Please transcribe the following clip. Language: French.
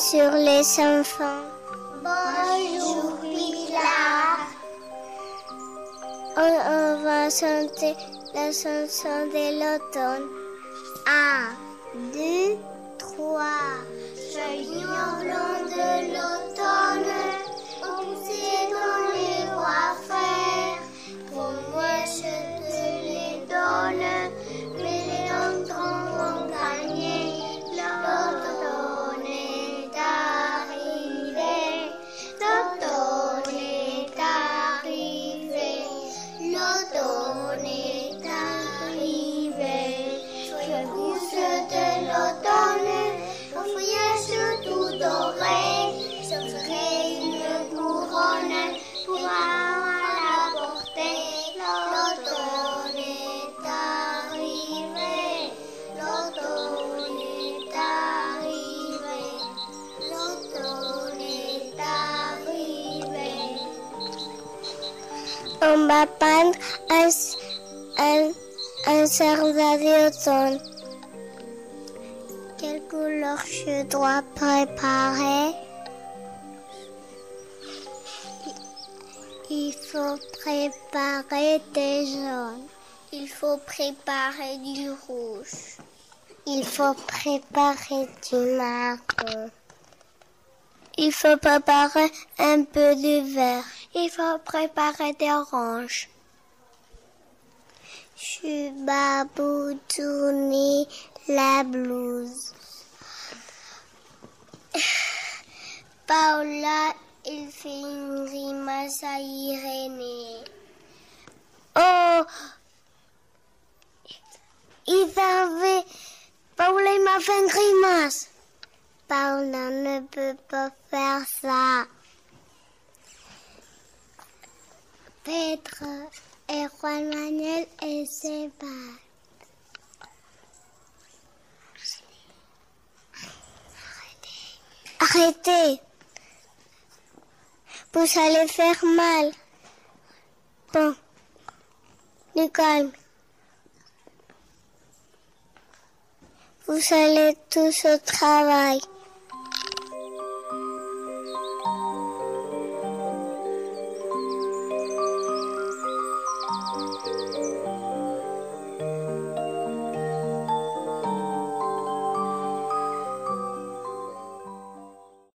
sur les enfants. Bonjour Pilar. On va chanter la chanson de l'automne. 1, 2, 3. Feuillons blancs de l'automne, poussés dans les bois verts. Pour moi, je te les donne, mais les longtemps vont gagner. L'automne est arrivé, l'automne est arrivé, l'automne est arrivé. Je pousse de l'automne, au feuillage tout doré, je ferai une couronne pour avoir la portée. L'automne est arrivé, l'automne est arrivé, l'automne est arrivé. On va peindre un jardin d'automne. Quelle couleur je dois préparer? Il faut préparer des jaunes. Il faut préparer du rouge. Il faut préparer du marron. Il faut préparer un peu de vert. Il faut préparer des oranges. Je vais boutonner la blouse. Paola, il fait une grimace à Irénée. Oh! Paola, il m'a fait une grimace. Paola ne peut pas faire ça. Pedro et Juan Manuel et Sébastien. Arrêtez. Vous allez faire mal. Bon, du calme. Vous allez tous au travail.